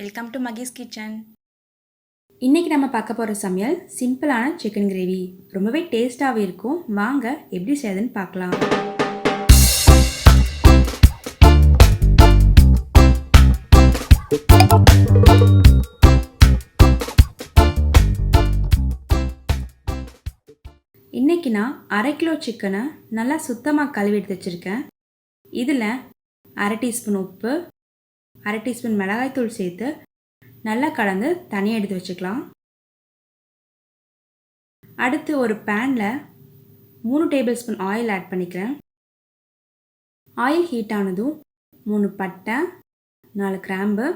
Welcome to Mahi's kitchen. இன்றைக்கி நம்ம பார்க்க போகிற சமையல் சிம்பிளான சிக்கன் கிரேவி. ரொம்பவே டேஸ்ட்டாகவே இருக்கும். வாங்க எப்படி செய்யுதுன்னு பார்க்கலாம். இன்றைக்கி நான் 1/2 கிலோ சிக்கனை நல்லா சுத்தமாக கழுவி எடுத்து வச்சுருக்கேன். இதில் 1/2 டீஸ்பூன் உப்பு, 1/2 டீஸ்பூன் மிளகாய்த்தூள் சேர்த்து நல்லா கலந்து தனியாக எடுத்து வச்சுக்கலாம். அடுத்து ஒரு பேனில் 3 டேபிள் ஸ்பூன் ஆயில் ஆட் பண்ணிக்கிறேன். ஆயில் ஹீட் ஆனதும் 3 பட்டை, 4 கிராம்பு,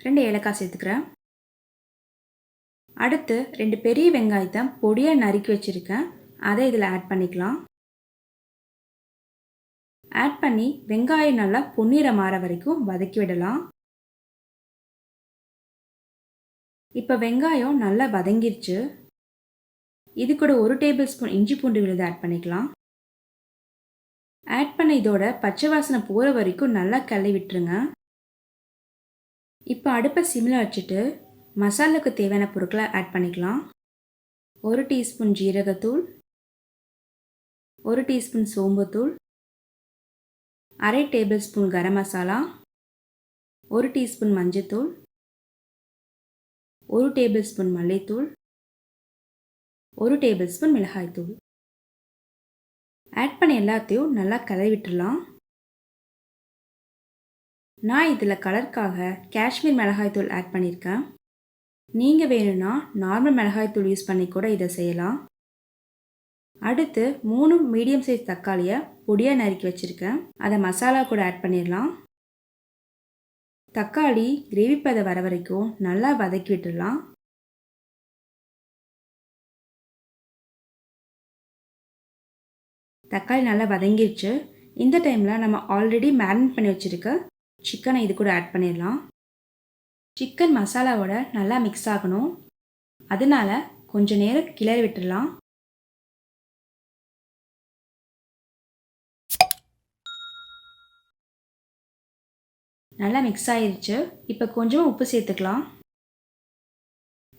2 ஏலக்காய் சேர்த்துக்கிறேன். அடுத்து 2 பெரிய வெங்காயத்தை பொடியாக நறுக்கி வச்சுருக்கேன். அதை இதில் ஆட் பண்ணிக்கலாம். ஆட் பண்ணி வெங்காயம் நல்லா பொன்னிறம் மாற வரைக்கும் வதக்கி விடலாம். இப்போ வெங்காயம் நல்லா வதங்கிருச்சு. இது கூட 1 டேபிள் ஸ்பூன் இஞ்சி பூண்டு விழுது ஆட் பண்ணிக்கலாம். ஆட் பண்ண இதோட பச்சை வாசனை போகிற வரைக்கும் நல்லா கிளறி விட்டுருங்க. இப்போ அடுப்பை சிம்மில் வச்சுட்டு மசாலாவுக்கு தேவையான பொருட்களை ஆட் பண்ணிக்கலாம். 1 டீஸ்பூன் ஜீரகத்தூள், 1 teaspoon சோம்புத்தூள், 1/2 table spoon garam masala, 1 teaspoon மஞ்சத்தூள், 1 டேபிள் ஸ்பூன் மல்லித்தூள், 1 டேபிள் ஸ்பூன் மிளகாய்த்தூள் ஆட் பண்ணி எல்லாத்தையும் நல்லா கலரி விட்டுடலாம். நான் இதில் கலருக்காக காஷ்மீர் மிளகாய்த்தூள் ஆட் பண்ணியிருக்கேன். நீங்கள் வேணும்னா நார்மல் மிளகாய்த்தூள் யூஸ் பண்ணி கூட இதை செய்யலாம். அடுத்து 3 மீடியம் சைஸ் தக்காளியை பொடியாக நறுக்கி வச்சுருக்கேன். அதை மசாலா கூட ஆட் பண்ணிடலாம். தக்காளி கிரேவி பதம் வர வரைக்கும் நல்லா வதக்கி விட்டுடலாம். தக்காளி நல்லா வதங்கிடுச்சு. இந்த டைமில் நம்ம ஆல்ரெடி மேரினேட் பண்ணி வச்சுருக்க சிக்கனை இது கூட ஆட் பண்ணிடலாம். சிக்கன் மசாலாவோட நல்லா மிக்ஸ் ஆகணும். அதனால கொஞ்சம் நேரம் கிளறி விட்டுடலாம். நல்லா மிக்ஸ் ஆகிருச்சு. இப்போ கொஞ்சமாக உப்பு சேர்த்துக்கலாம்.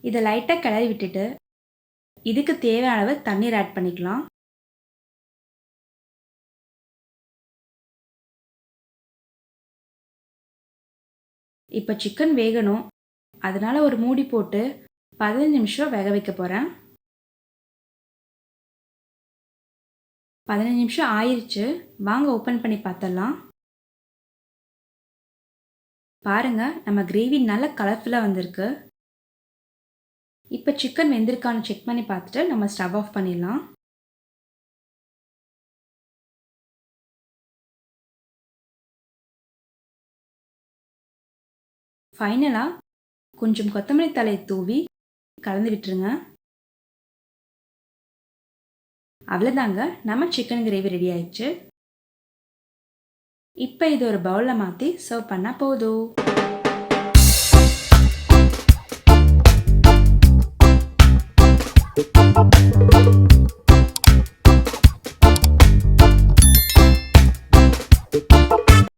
இதை லைட்டாக கிளறி விட்டுட்டு இதுக்கு தேவையான அளவு தண்ணீர் ஆட் பண்ணிக்கலாம். இப்போ சிக்கன் வேகணும். அதனால் ஒரு மூடி போட்டு 15 நிமிஷம் வேக வைக்க போகிறேன். 15 நிமிஷம் ஆயிடுச்சு. வாங்க ஓப்பன் பண்ணி பார்த்துடலாம். பாருங்கள், நம்ம கிரேவி நல்ல கலர்ஃபுல்லாக வந்திருக்கு. இப்போ சிக்கன் வெந்திருக்கான்னு செக் பண்ணி பார்த்துட்டு நம்ம ஸ்டவ் ஆஃப் பண்ணிடலாம். ஃபைனலாக கொஞ்சம் கொத்தமல்லி தழையை தூவி கலந்து விட்டுருங்க. அவ்வளோதாங்க, நம்ம சிக்கன் கிரேவி ரெடி ஆயிடுச்சு. இப்போ இது ஒரு பவுலில் மாற்றி சர்வ் பண்ணால் போதும்.